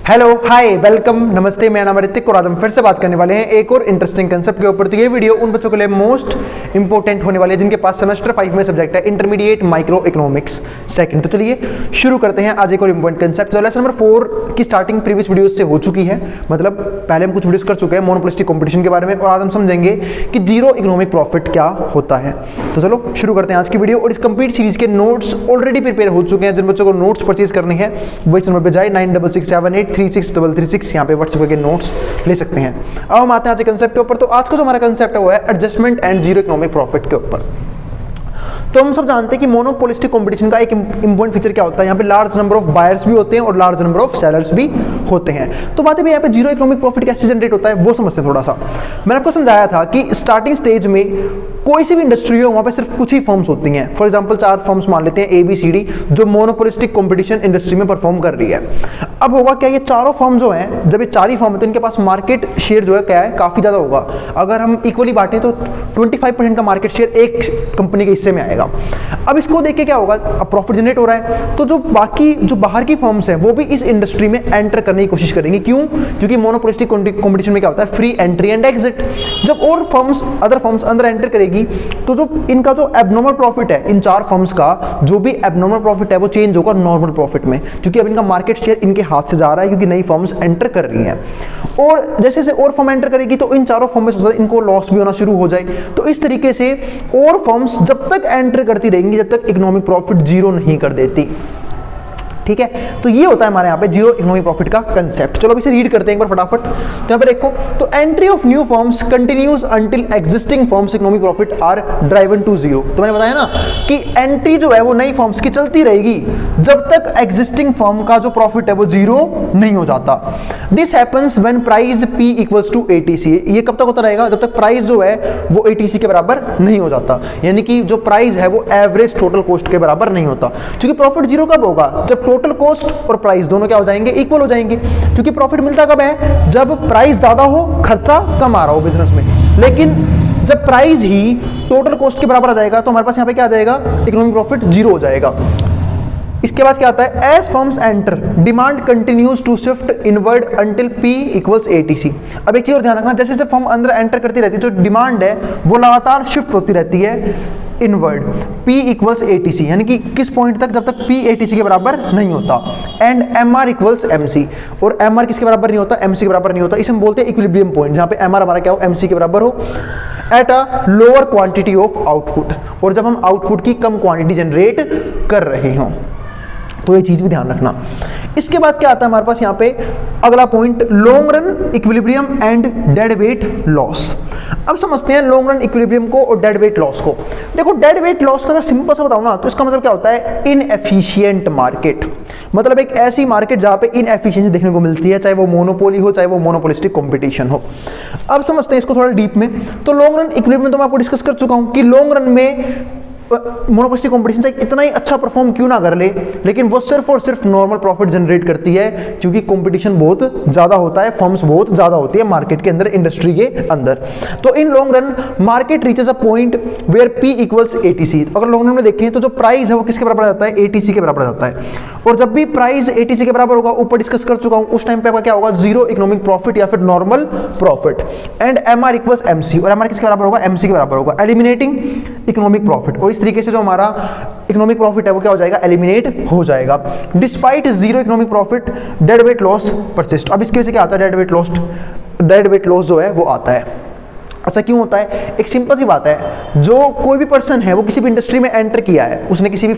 Hello hi welcome नमस्ते, मेरा नाम ऋतिक और आज हम फिर से बात करने वाले हैं एक और इंटरेस्टिंग कंसेप्ट के ऊपर। तो ये वीडियो उन बच्चों के लिए मोस्ट इंपॉर्टेंट होने वाली है जिनके पास सेमेस्टर 5 में सब्जेक्ट है इंटरमीडिएट माइक्रो इकोनॉमिक्स सेकंड। तो चलिए शुरू करते हैं आज एक और इंपॉर्टेंट कंसेप्ट। तो लेसन नंबर 4 की स्टार्टिंग प्रीवियस वीडियोस से हो चुकी है, मतलब पहले हम कुछ वीडियोस कर चुके हैं मोनोपोलिस्टिक कंपटीशन के बारे में, और आज हम समझेंगे कि जीरो इकोनॉमिक प्रॉफिट क्या होता है। तो चलो शुरू करते हैं आज की वीडियो। और इस कंप्लीट सीरीज के नोट्स ऑलरेडी प्रिपेयर हो चुके हैं। जिन बच्चों को नोट्स परचेज करनी है वो इस नंबर पर जाए 9667836336 यहाँ पे व्हाट्सएप के नोट्स ले सकते हैं। अब हम आते हैं आज के कंसेप्ट के ऊपर। तो आज का जो हमारा कंसेप्ट है वो है adjustment and zero economic profit के ऊपर। तो हम सब जानते हैं कि मोनोपोलिस्टिक कंपटीशन का एक इंपॉर्टेंट फीचर क्या होता है, यहाँ पे लार्ज नंबर ऑफ बायर्स भी होते हैं और लार्ज नंबर ऑफ सेलर्स भी होते हैं। तो बात है यहाँ पे जीरो इकोनॉमिक प्रॉफिट कैसे जनरेट होता है वो समझते हैं थोड़ा सा। मैंने आपको समझाया था कि स्टार्टिंग स्टेज में कोई सी भी इंडस्ट्री हो वहाँ पे सिर्फ कुछ ही फर्म्स होती हैं। फॉर एग्जांपल 4 फर्म्स मान लेते हैं ABCD जो मोनोपोलिस्टिक कंपटीशन इंडस्ट्री में परफॉर्म कर रही है। अब होगा क्या, ये चारों फर्म जो हैं, जब ये 4 ही फर्म है तो इनके पास मार्केट शेयर जो है क्या है, काफी ज्यादा होगा। अगर हम इक्वली बांटें तो 25% का मार्केट शेयर एक कंपनी के हिस्से में आएगा। अब इसको देख के क्या होगा, अब प्रॉफिट जनरेट हो रहा है तो जो बाकी जो बाहर की फर्म्स हैं वो भी इस इंडस्ट्री में एंटर करने की कोशिश करेंगे। क्यों? क्योंकि मोनोपोलिस्टिक कंपटीशन में क्या होता है, फ्री एंट्री एंड एग्जिट। जब और फर्म्स अदर फर्म्स अंदर एंटर करेगी तो जो इनका जो एबनॉर्मल प्रॉफिट है, इन 4 फर्म्स का जो भी एबनॉर्मल प्रॉफिट है वो चेंज होगा नॉर्मल प्रॉफिट में, क्योंकि अब इनका मार्केट शेयर इनके हाथ से जा रहा है क्योंकि नई फर्म्स एंटर कर रही हैं। और जैसे जैसे और फर्म एंटर करेगी तो इन चारों फर्म में इनको लॉस भी होना शुरू हो जाए। तो इस तरीके से और फर्म्स जब तक एंटर करती रहेंगी जब तक इकोनॉमिक प्रॉफिट जीरो नहीं कर देती। ठीक है, तो ये होता है हमारे यहाँ पे जीरो इकोनॉमिक प्रॉफिट का कंसेप्ट। चलो इसे रीड करते हैं एक बार फटाफट। तो यहाँ पे देखो, तो entry of new firms continues until existing firms economic profit are driven to zero. तो मैंने बताया ना कि एंट्री जो है वो नई फर्म्स की चलती रहेगी जब तक एग्जिस्टिंग फर्म का जो प्रॉफिट है वो जीरो नहीं हो जाता। This happens when price P equals to ATC। ये कब तक होता रहेगा, जब तक प्राइस जो है वो ATC के बराबर नहीं हो जाता, यानी कि जो प्राइस है वो एवरेज टोटल कॉस्ट के बराबर नहीं होता। क्योंकि प्रॉफिट जीरो कब होगा, जब टोटल कॉस्ट और प्राइस दोनों क्या हो जाएंगे, इक्वल हो जाएंगे। क्योंकि प्रॉफिट मिलता कब है, जब प्राइस ज्यादा हो, खर्चा कम आ रहा हो बिजनेस में। लेकिन जब प्राइस ही टोटल कॉस्ट के बराबर आ जाएगा तो हमारे पास यहाँ पे क्या आ जाएगा, इकोनॉमिक प्रॉफिट जीरो हो जाएगा। इसके बाद क्या आता है, as firms enter demand continues to shift inward until P equals ATC। अब एक चीज और ध्यान रखना, जैसे जैसे फर्म अंदर एंटर करती रहती है जो डिमांड है वो लगातार शिफ्ट होती रहती है इनवर्ड P इक्वल्स ATC, यानी कि किस पॉइंट तक, जब तक P ATC के बराबर नहीं होता। एंड MR इक्वल्स MC, और MR किसके बराबर नहीं होता, MC के बराबर नहीं होता। इसे हम बोलते हैं इक्विलिब्रियम पॉइंट, जहां पे MR हमारा क्या हो, MC के बराबर हो at a lower quantity of output, और जब हम आउटपुट की कम क्वांटिटी जनरेट कर रहे हों। तो ये चीज भी ध्यान रखना। इसके बाद क्या आता है हमारे पास यहाँ पे अगला point, long run equilibrium and dead weight loss. अब समझते हैं लॉन्ग रन इक्विलिब्रियम को और डेड वेट लॉस को। देखो डेड वेट लॉस का अगर सिंपल सा बताऊं ना तो इसका मतलब क्या होता है, इनएफिशिएंट मार्केट। मतलब एक ऐसी मार्केट जहां पे इनएफिशिएंसी देखने को मिलती है, चाहे वो मोनोपोली हो चाहे वो मोनोपोलिस्टिक कंपटीशन हो। अब समझते हैं इसको थोड़ा डीप में। तो लॉन्ग रन इक्विलिब्रियम तो मैं आपको डिस्कस कर चुका हूं कि लॉन्ग रन में मोनोपोलिस्टिक कंपटीशन चाहे इतना ही अच्छा परफॉर्म क्यों ना कर ले, लेकिन वो सिर्फ और सिर्फ नॉर्मल प्रॉफिट जनरेट करती है, क्योंकि कंपटीशन बहुत ज्यादा होता है, फर्म्स बहुत ज्यादा होती है मार्केट के अंदर, इंडस्ट्री के अंदर। तो in long run market reaches a point where P equals ATC। अगर लॉन्ग रन में देखें तो जो प्राइस है वो किसके बराबर जाता है, ATC के बराबर जाता है। और जब भी प्राइस ATC के बराबर होगा, ऊपर डिस्कस कर चुका हूं, उस टाइम पे आपका क्या होगा, जीरो इकोनॉमिक प्रॉफिट या फिर normal profit. And MR equals MC, और MR किसके बराबर होगा, MC के बराबर होगा, एलिमिनेटिंग इकोनॉमिक प्रॉफिट। और इस तरीके से जो हमारा इकोनॉमिक प्रॉफिट है वो क्या हो जाएगा, एलिमिनेट हो जाएगा। Despite zero economic profit dead weight loss persist. अब इसके वजह क्या आता है, डेड वेट लॉस जो है वो आता है। ऐसा क्यों होता है, एक सिंपल सी बात है, जो कोई भी पर्सन है वो किसी भी इंडस्ट्री में एंटर किया है, उसने किसी भी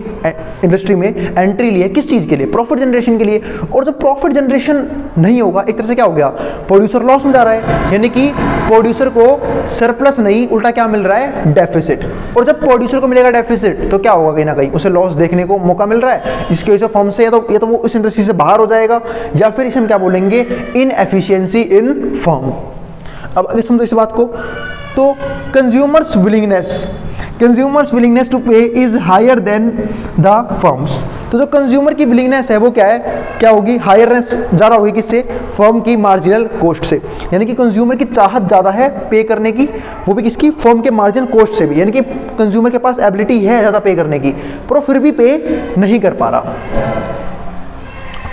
इंडस्ट्री में एंट्री ली है, किस चीज के लिए, प्रॉफिट जनरेशन के लिए। और जब प्रॉफिट जनरेशन नहीं होगा, एक तरह से क्या हो गया, प्रोड्यूसर लॉस में जा रहा है, यानी कि प्रोड्यूसर को सरप्लस नहीं उल्टा क्या मिल रहा है, डेफिसिट। और जब प्रोड्यूसर को मिलेगा डेफिसिट तो क्या होगा, कहीं ना कहीं उसे लॉस देखने को मौका मिल रहा है, जिसकी वजह से फर्म से या तो वो उस इंडस्ट्री से बाहर हो जाएगा, या फिर इसे हम क्या बोलेंगे, इनएफिशिएंसी इन फर्म। अब अगर समझो इस बात को, तो consumers willingness to pay is higher than the firms. तो जो कंज्यूमर की विलिंगनेस है वो क्या है, क्या होगी, हायरनेस ज्यादा होगी, किससे, फर्म की मार्जिनल कॉस्ट से। यानी कि कंज्यूमर की चाहत ज्यादा है पे करने की, वो भी किसकी, फर्म के मार्जिनल कॉस्ट से भी। यानी कि कंज्यूमर के पास एबिलिटी है ज्यादा पे करने की, पर वो फिर भी पे नहीं कर पा रहा।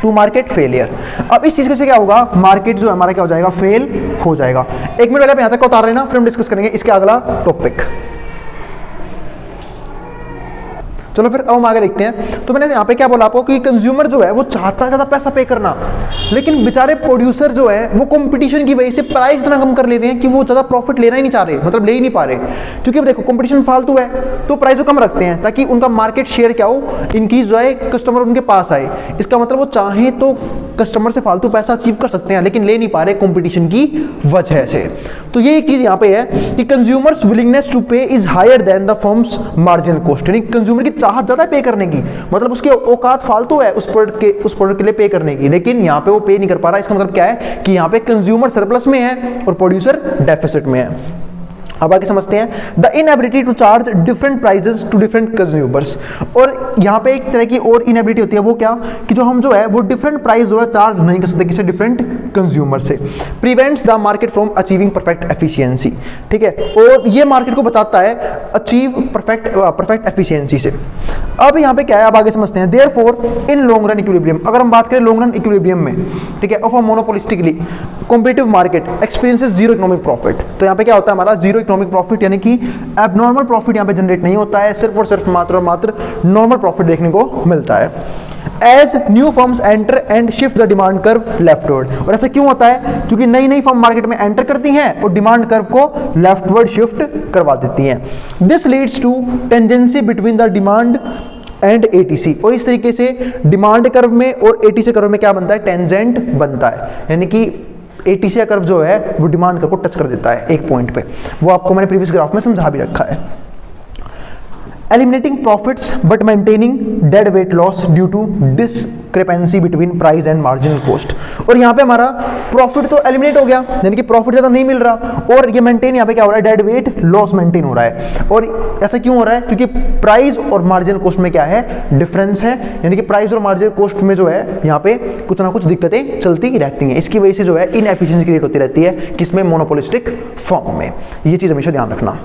To market failure. अब इस चीज से क्या होगा, मार्केट जो हमारा क्या हो जाएगा, फेल हो जाएगा। एक मिनट पहले आप यहां तक उतार लेना, फिर हम डिस्कस करेंगे इसके अगला टॉपिक। चलो फिर अब हम आगे देखते हैं। तो मैंने यहाँ पे क्या बोला आपको कि कंज्यूमर जो है वो चाहता है ज़्यादा पैसा पे करना, लेकिन बेचारे प्रोड्यूसर जो है वो कंपटीशन की वजह से प्राइस इतना कम कर ले रहे हैं कि वो ज़्यादा प्रॉफिट लेना ही नहीं चाह रहे, मतलब ले ही नहीं पा रहे। क्योंकि अब देखो कंपटीशन फालतू है तो प्राइस कम रखते हैं ताकि उनका मार्केट शेयर क्या हो, इंक्रीज हो जाए, कस्टमर उनके पास आए। इसका मतलब वो चाहे तो कस्टमर से फालतू पैसा अचीव कर सकते हैं, लेकिन ले नहीं पा रहे कंपटीशन की वजह से। तो ये एक चीज यहाँ पे है कि consumers willingness to pay is higher than the firms marginal cost, यानी कंज्यूमर की चाहत ज्यादा पे करने की, मतलब उसकी औकात फालतू है उस प्रोडक्ट के लिए पे करने की, लेकिन यहाँ पे वो पे नहीं कर पा रहा। इसका मतलब क्या है कि यहाँ पे कंज्यूमर सरप्लस में है और प्रोड्यूसर डेफिसिट में है। अब आगे समझते हैं the inability to charge different prices to different consumers. और यहाँ पे एक तरह की और इनएबिलिटी होती है, वो क्या कि जो हम जो है वो डिफरेंट प्राइस जो है चार्ज नहीं कर सकते किसी डिफरेंट कंज्यूमर से। Prevents the market from achieving perfect efficiency, ठीक है, और ये मार्केट को बताता है अचीव परफेक्ट एफिशिएंसी से। अब यहाँ पे क्या है, अब आगे समझते हैं therefore in long run equilibrium, अगर हम बात करें लॉन्ग रन इक्विलिब्रियम में, ठीक है, of a monopolistically competitive market experiences zero economic profit. तो यहाँ पे क्या होता है हमारा जीरो इकोनॉमिक प्रॉफिट, यानी कि एबनॉर्मल प्रॉफिट यहाँ पे जनरेट नहीं होता है, सिर्फ और सिर्फ मात्र और मात्र नॉर्मल प्रॉफिट देखने को मिलता है। As new firms enter and shift the demand curve leftward, और ऐसा क्यों होता है, क्योंकि नई नई फर्म मार्केट में एंटर करती हैं और डिमांड कर्व को लेफ्टवर्ड शिफ्ट करवा देती हैं। This leads to tendency between the demand and ATC, और इस तरीके से डिमांड कर्व में और एटीसी कर्व में क्या बनता है, टेंजेंट बनता है, यानी कि एटीसी कर्व जो है वो डिमांड कर्व को टच कर देता है एक पॉइंट पे। वो आपको मैंने प्रीवियस ग्राफ में समझा भी रखा है। Eliminating profits but maintaining dead weight loss due to discrepancy between price and marginal cost. और यहाँ पे हमारा प्रॉफिट तो एलिमिनेट हो गया, यानी कि प्रॉफिट ज़्यादा नहीं मिल रहा, और ये मेंटेन यहाँ पे क्या हो रहा है, डेड वेट लॉस मेंटेन हो रहा है। और ऐसा क्यों हो रहा है, क्योंकि प्राइस और मार्जिनल कॉस्ट में क्या है, डिफरेंस है, यानी कि प्राइस और मार्जिनल कॉस्ट में जो है यहाँ पे कुछ ना कुछ दिक्कतें चलती रहती हैं। इसकी वजह से जो है इनएफिशिएंसी क्रिएट होती रहती है, किसमें, मोनोपोलिस्टिक फॉर्म में। ये चीज़ हमेशा ध्यान रखना।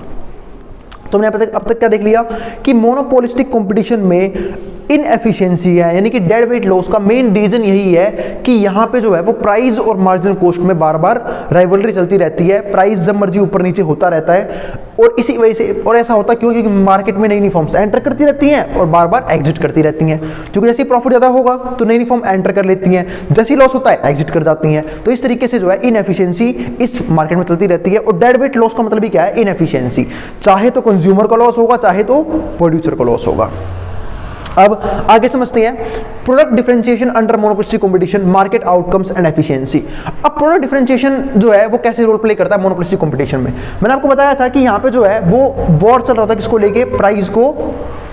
तो हमने अब तक क्या देख लिया कि मोनोपोलिस्टिक कंपटीशन में इनएफिशिएंसी है, यानी कि डेड वेट लॉस का मेन रीजन यही है कि यहाँ पे जो है वो प्राइस और मार्जिनल कॉस्ट में बार बार राइवलरी चलती रहती है, प्राइस जब मर्जी ऊपर नीचे होता रहता है। और इसी वजह से, और ऐसा होता क्यों, क्योंकि मार्केट में नई नई फॉर्म्स एंटर करती रहती हैं और बार बार एग्जिट करती रहती हैं। क्योंकि जैसे प्रॉफिट ज़्यादा होगा तो नई नई फॉर्म एंटर कर लेती हैं, जैसे लॉस होता है एग्जिट कर जाती हैं। तो इस तरीके से जो है इनएफिशिएंसी इस मार्केट में चलती रहती है। और डेड वेट लॉस का मतलब ही क्या है, इनएफिशिएंसी, चाहे तो कंज्यूमर का लॉस होगा, चाहे तो प्रोड्यूसर का लॉस होगा। अब आगे समझते हैं product differentiation under monopolistic competition, market outcomes and efficiency. अब प्रोडक्ट डिफरेंशिएशन जो है वो कैसे रोल प्ले करता है मोनोपोलिस्टिक कंपटीशन में। मैंने आपको बताया था कि यहाँ पे जो है वो वॉर चल रहा था, किसको लेके, प्राइस को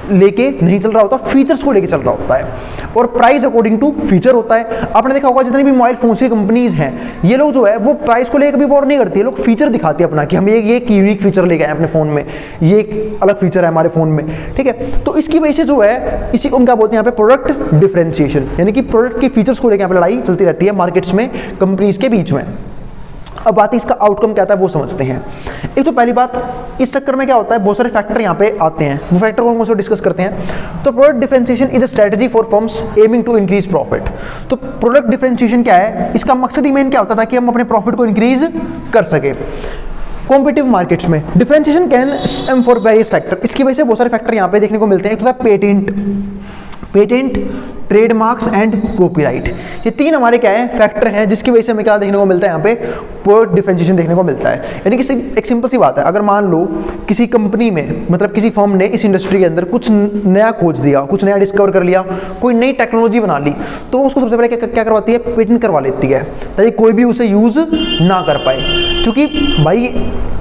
लेके नहीं चल रहा होता, फीचर्स को लेके चल रहा होता है। और प्राइस अकॉर्डिंग टू फीचर होता है। आपने देखा होगा जितनी भी मोबाइल फोन की कंपनीज हैं, ये लोग जो है वो प्राइस को लेकर भी वॉर नहीं करती है, लोग फीचर दिखाते हैं अपना कि हम ये यूनिक फीचर लेके आए अपने फोन में, ये एक अलग फीचर है हमारे फोन में, ठीक है। तो इसकी वजह से जो है इसी को क्या बोलते हैं यहाँ पे, प्रोडक्ट डिफरेंशिएशन, यानी कि प्रोडक्ट के फीचर्स को लेकर यहाँ पे लड़ाई चलती रहती है मार्केट्स में, कंपनीज के बीच में। अब बात इसका आउटकम क्या आता है वो समझते हैं। एक तो पहली बात, इस चक्कर में क्या होता है, बहुत सारे फैक्टर यहाँ पे आते हैं, वो फैक्टर को हम डिस्कस करते हैं। तो product differentiation is a strategy for firms aiming to increase profit. तो प्रोडक्ट डिफरेंशिएशन क्या है, इसका मकसद ही मेन क्या होता था कि हम अपने प्रॉफिट को इंक्रीज कर सके। कॉम्पिटिटिव मार्केट्स में differentiation can stem for various factor, इसकी वजह से बहुत सारे फैक्टर यहाँ पे देखने को मिलते हैं। एक तो पेटेंट, ट्रेडमार्क्स एंड कॉपीराइट, ये तीन हमारे क्या है, फैक्टर हैं जिसकी वजह से हमें क्या देखने को मिलता है, यहाँ पे प्रोडक्ट डिफरेंशिएशन देखने को मिलता है। यानी कि एक सिंपल सी बात है, अगर मान लो किसी कंपनी में, मतलब किसी फर्म ने इस इंडस्ट्री के अंदर कुछ नया खोज दिया, कुछ नया डिस्कवर कर लिया, कोई नई टेक्नोलॉजी बना ली, तो उसको सबसे पहले क्या करवाती है, पेटेंट करवा लेती है, ताकि कोई भी उसे यूज ना कर पाए। क्योंकि भाई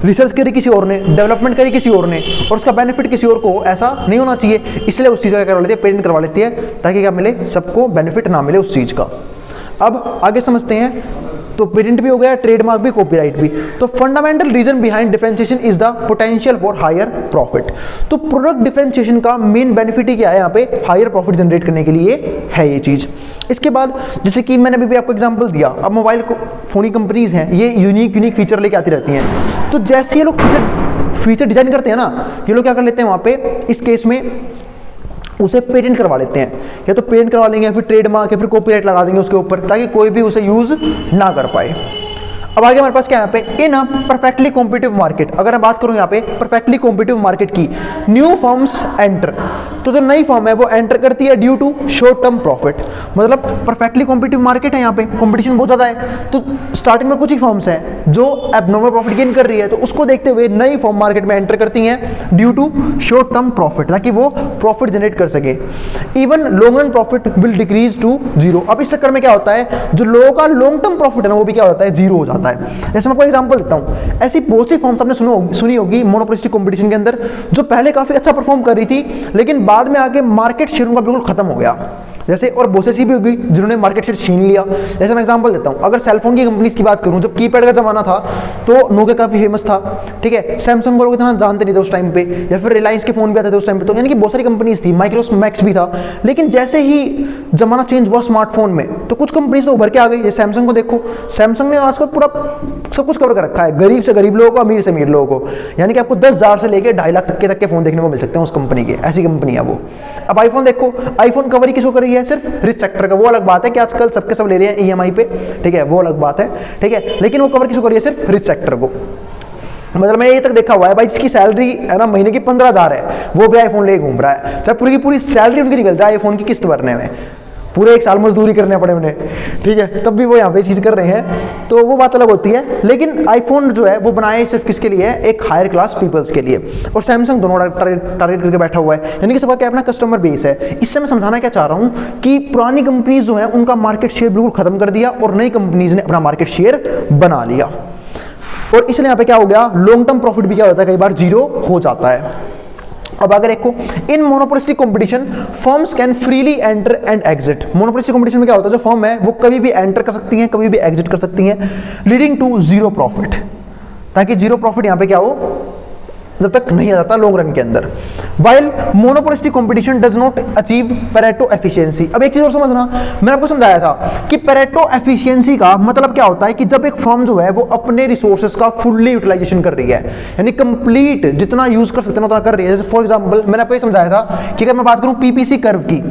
रिसर्च करी किसी और ने, डेवलपमेंट करी किसी और ने, और उसका बेनिफिट किसी और को ऐसा नहीं होना चाहिए, इसलिए उस चीज़ का क्या करवा लेती है, पेटेंट करवा लेती है, ताकि क्या मिले, सबको बेनिफिट ना मिले उस चीज़ का। अब आगे समझते हैं, तो पेटेंट भी हो गया, ट्रेडमार्क भी, कॉपीराइट भी। तो fundamental reason behind differentiation is the potential for higher profit. तो प्रोडक्ट डिफरेंशिएशन का मेन बेनिफिट ही क्या है, यहाँ पे हायर प्रॉफिट जनरेट करने के लिए है ये चीज। इसके बाद जैसे कि मैंने अभी आपको एग्जांपल दिया, अब मोबाइल फोन की कंपनीज हैं, ये यूनिक फीचर लेके आती रहती हैं। तो जैसे ये लोग फीचर डिजाइन करते हैं ना, ये लोग क्या कर लेते हैं वहाँ पे, इस केस में उसे पेटेंट करवा लेते हैं, या तो पेटेंट करवा लेंगे या फिर ट्रेडमार्क या फिर कॉपीराइट लगा देंगे उसके ऊपर, ताकि कोई भी उसे यूज ना कर पाए। अब आगे हमारे पास क्या है यहाँ पे, in a perfectly competitive market, अगर मैं बात करूँ यहाँ पे परफेक्टली कॉम्पिटिटिव मार्केट की, न्यू फर्म्स एंटर, तो जो नई फर्म है वो एंटर करती है due to short term profit. मतलब परफेक्टली कॉम्पिटिटिव मार्केट है, यहाँ पे कंपटीशन बहुत ज़्यादा है, तो स्टार्टिंग में कुछ ही फर्म्स हैं जो एबनॉर्मल प्रॉफिट गेन कर रही है, तो उसको देखते हुए नई फर्म मार्केट में एंटर करती हैं due to short term profit, ताकि वो प्रॉफिट जनरेट कर सके। Even long run profit will decrease to zero. अब इस चक्कर में क्या होता है, जो लोगों का लॉन्ग टर्म प्रॉफिट है ना वो भी क्या होता है, जीरो हो जाता है। जैसे मैं कोई एग्जांपल देता हूं, ऐसी बहुत सी फर्म्स आपने सुनी होगी मोनोपोलिस्टिक कंपटीशन के अंदर, जो पहले काफी अच्छा परफॉर्म कर रही थी, लेकिन बाद में आके मार्केट शेयर उनका बिल्कुल खत्म हो गया। जैसे और बहुत सी भी होगी जिन्होंने मार्केट शेयर छीन लिया। जैसे मैं एग्जांपल देता हूं, अगर सेलफोन की कंपनीज की बात करूं, जब कीपैड का जमाना था तो नोकिया काफी फेमस था, ठीक है, सैमसंग को लोग इतना जानते नहीं थे उस टाइम पे, या फिर रिलायंस के फोन भी आते थे उस टाइम पे, तो यानी कि बहुत सारी कंपनीज थी, माइक्रोमैक्स भी था। लेकिन जैसे ही जमाना चेंज हुआ स्मार्टफोन में, तो कुछ कंपनीज तो उभर के आ गई। जैसे सैमसंग को देखो, सैमसंग ने आजकल पूरा सब कुछ कवर कर रखा है, गरीब से गरीब लोगों को, अमीर से अमीर लोगों को, यानी कि आपको 10,000 से लेकर 2.5 लाख तक के फोन देखने को मिल सकते हैं उस कंपनी के, ऐसी कंपनी है वो। अब आईफोन देखो, आईफोन कवर ही किसको कर रही है, सिर्फ रिच सेक्टर का। वो अलग बात है कि आजकल सबके सब ले रहे हैं ईएमआई पे, ठीक है, वो अलग बात है, ठीक है, लेकिन वो कवर किसको कर रही है, सिर्फ रिच सेक्टर को। मतलब मैंने ये तक देखा हुआ है भाई, जिसकी सैलरी है ना महीने की 15,000 है, वो भी आईफोन लेके घूम रहा है, चाहे पूरी की पूरी सैलरी उनकी निकल जाए आईफोन की किस्त भरने में, पूरे 1 साल मजदूरी करने पड़े उन्हें, ठीक है, तब भी वो यहाँ पे चीज़ कर रहे हैं, तो वो बात अलग होती है। लेकिन आईफोन जो है वो बनाए सिर्फ किसके लिए है, एक हायर क्लास पीपल्स के लिए, और सैमसंग दोनों टारगेट करके बैठा हुआ है, यानी कि सबका क्या अपना कस्टमर बेस है। इससे मैं समझाना क्या चाह रहा हूँ कि पुरानी कंपनीज जो है उनका मार्केट शेयर बिल्कुल खत्म कर दिया, और नई कंपनीज ने अपना मार्केट शेयर बना लिया, और इसलिए यहाँ पे क्या हो गया, लॉन्ग टर्म प्रॉफिट भी क्या होता है, कई बार जीरो हो जाता है। अब अगर देखो, in monopolistic competition firms can freely enter and exit. Monopolistic competition में क्या होता है, जो फर्म है वो कभी भी एंटर कर सकती हैं, कभी भी एग्जिट कर सकती हैं, लीडिंग टू जीरो प्रॉफिट, ताकि जीरो प्रॉफिट यहाँ पे क्या हो, जब तक नहीं आ जाता लॉन्ग रन के अंदर। While monopolistic competition does not achieve Pareto efficiency. अब एक चीज और समझना, मैंने आपको समझाया था कि पेरेटो एफिशिएंसी का मतलब क्या होता है, कि जब एक फर्म जो है वो अपने रिसोर्सेज का फुल्ली यूटिलाइजेशन कर रही है, यानी कंप्लीट जितना यूज कर सकते हैं उतना कर रही है। जैसे फॉर एग्जांपल मैंने आपको ये समझाया था कि अगर मैं बात करूं पीपीसी कर्व की,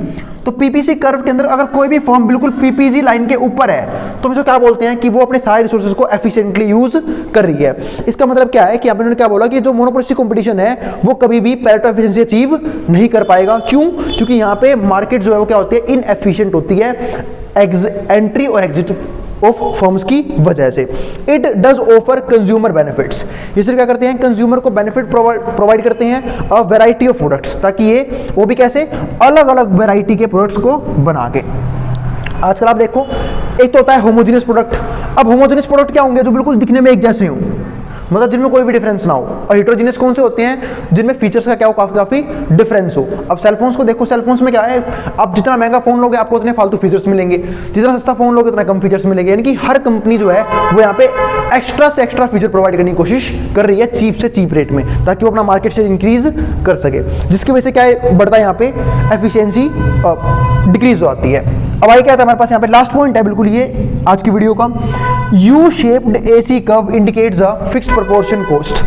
तो पीपीसी कर्व के अंदर अगर कोई भी फर्म बिल्कुल पीपीसी लाइन के ऊपर है, तो हम जो क्या बोलते हैं कि वो अपने सारे रिसोर्सेज को एफिशिएंटली यूज कर रही है। इसका मतलब क्या है कि यहाँ पे उन्होंने क्या बोला कि जो मोनोपोलिस्टिक कंपटीशन है वो कभी भी पेरेटो एफिशिएंसी अचीव नहीं कर पाएगा। क्यों? क्योंकि यहाँ पे मार्केट जो है वो क्या होती है, इनएफिशिएंट होती है एंट्री और एग्जिट ऑफ फर्म्स की वजह से। It does offer consumer benefits, ये सिर्फ क्या करते हैं, कंज्यूमर को बेनिफिट प्रोवाइड करते हैं अ वैरायटी ऑफ प्रोडक्ट्स, ताकि ये वो भी कैसे, अलग अलग वैरायटी के प्रोडक्ट्स को बना के। आजकल आप देखो, एक तो होता है होमोजेनियस प्रोडक्ट। अब होमोजेनियस प्रोडक्ट क्या होंगे, जो बिल्कुल दिखने में एक जैसे हों, मतलब जिनमें कोई भी डिफरेंस ना हो। और हेटेरोजेनियस कौन से होते हैं, जिनमें फीचर्स का क्या हो, काफी डिफरेंस हो। अब सेलफोन्स को देखो, सेलफोन्स में क्या है, आप जितना महंगा फोन लोगे आपको उतने फालतू फीचर्स मिलेंगे, जितना सस्ता फोन लोगे उतना कम फीचर्स मिलेंगे। यानी कि हर कंपनी जो है वो यहाँ पे एक्स्ट्रा से एक्स्ट्रा फीचर प्रोवाइड करने की कोशिश कर रही है चीप से चीप रेट में, ताकि वो अपना मार्केट शेयर इंक्रीज कर सके, जिसकी वजह से क्या है, बढ़ता है यहाँ पे एफिशिएंसी डिक्रीज हो जाती है। अब आगे क्या था हमारे पास, यहाँ पे लास्ट पॉइंट है बिल्कुल ये आज की वीडियो का, U shaped AC curve indicates a fixed proportion cost.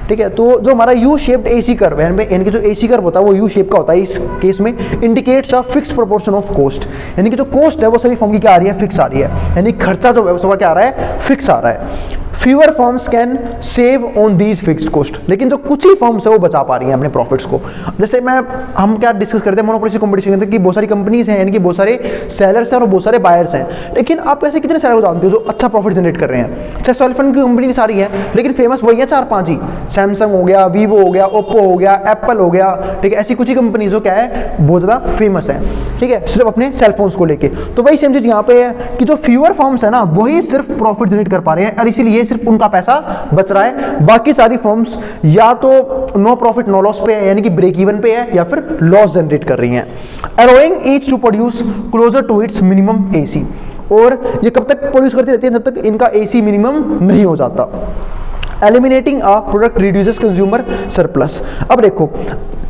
ठीक है, तो जो हमारा यू शेप्ड एसी कर्व है, यानी कि जो एसी कर्व होता है वो यू शेप का होता है, इस केस में indicates a fixed proportion of cost, यानी कि जो कॉस्ट है वो सभी फर्म की क्या आ रही है, फिक्स आ रही है, यानी खर्चा जो है वो सबका क्या आ रहा है, फिक्स आ रहा है। Fever firms can save on these fixed cost, लेकिन जो कुछ ही फर्म्स है वो बचा पा रही हैं अपने प्रॉफिट्स को। जैसे हम क्या डिस्कस करते हैं मोनोपोलिस्टिक कंपटीशन के अंदर कि बहुत सारी कंपनीज हैं, यानी कि बहुत सारे सेलर्स हैं और बहुत सारे बायर्स हैं, लेकिन आप ऐसे कितने सेलर को जानते हो जो अच्छा प्रॉफिट जनरेट कर रहे हैं। अच्छा, सेलफोन की कंपनी सारी है, लेकिन फेमस वही है 4-5 ही, सैमसंग हो गया, वीवो हो गया, ओप्पो हो गया, एप्पल हो गया, ठीक है, ऐसी कुछ ही कंपनीज जो क्या है बहुत ज़्यादा फेमस है, ठीक है, सिर्फ अपने सेलफोन्स को लेके। तो वही सेम चीज़ यहाँ पे है कि जो फ्यूअर फर्म्स है ना वही सिर्फ प्रॉफिट जनरेट कर पा रहे हैं, और इसीलिए सिर्फ उनका पैसा बच रहा है। बाकी सारी फर्म्स या तो नो प्रॉफिट नो लॉस पे है, यानी कि ब्रेक इवन पे है, या फिर लॉस जनरेट कर रही हैं। Allowing each to produce closer to its minimum AC, और ये कब तक प्रोड्यूस करती रहती है, जब तक इनका एसी मिनिमम नहीं हो जाता। Eliminating a product reduces consumer surplus. अब देखो,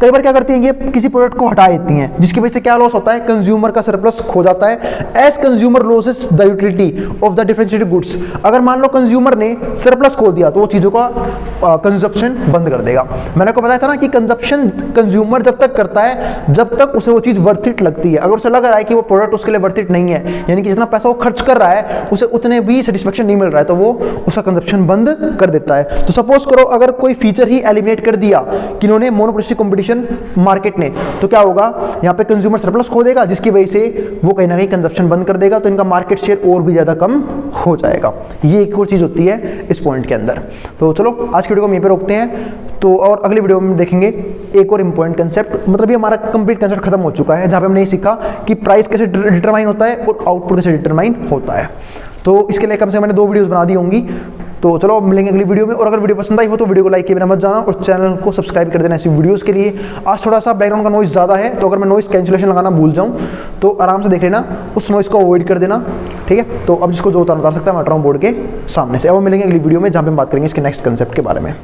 कई बार क्या करती हैं ये, किसी प्रोडक्ट को हटा देती हैं, जिसकी वजह से क्या लॉस होता है, कंज्यूमर का सरप्लस खो जाता है। As consumer loses the utility of the differentiated goods, अगर मान लो कंज्यूमर ने सरप्लस खो दिया तो वो चीजों का कंजप्शन बंद कर देगा। मैंने आपको बताया था ना कि कंजप्शन कंज्यूमर जब तक करता है जब तक उसे वो चीज वर्थ इट लगती है। अगर उसे लग रहा है कि वो प्रोडक्ट उसके लिए वर्थ इट नहीं है, यानी कि जितना पैसा वो खर्च कर रहा है उसे उतने भी सेटिस्फेक्शन नहीं मिल रहा है, तो वो उसका कंजप्शन बंद कर देता है। तो सपोज करो अगर कोई फीचर ही एलिमिनेट कर दिया किन्होंने, मोनोपोलिस्टिक कंपटीशन मार्केट ने, तो क्या होगा, यहाँ पे कंज्यूमर सरप्लस खो देगा, जिसकी वजह से वो कहीं ना कहीं कंजप्शन बंद कर देगा, तो इनका मार्केट शेयर और भी ज्यादा कम हो जाएगा। ये एक और चीज होती है इस पॉइंट के अंदर। तो चलो आज की वीडियो को यहीं पे रोकते हैं, तो और अगली वीडियो में देखेंगे एक और इंपॉर्टेंट कंसेप्ट। मतलब ये हमारा कंप्लीट कंसेप्ट खत्म हो चुका है, जहाँ पे हमने ये सीखा कि प्राइस कैसे डिटरमाइन होता है और आउटपुट कैसे डिटरमाइन होता है। तो इसके लिए कम से कम मैंने 2 वीडियोस बना दी होंगी। तो चलो मिलेंगे अगली वीडियो में, और अगर वीडियो पसंद आई हो तो वीडियो को लाइक किए बिना मत जाना और चैनल को सब्सक्राइब कर देना ऐसी वीडियोस के लिए। आज थोड़ा सा बैकग्राउंड का नॉइस ज़्यादा है, तो अगर मैं नॉइस कैंसिलेशन लगाना भूल जाऊँ तो आराम से देख लेना, उस नॉइस को अवॉइड कर देना, ठीक है। तो अब जिसको जो उतार सकता है मैं उतार रहा हूँ बोर्ड के सामने से। अब मिलेंगे अगली वीडियो में, जहाँ पे हम बात करेंगे इसके नेक्स्ट कंसेप्ट के बारे में।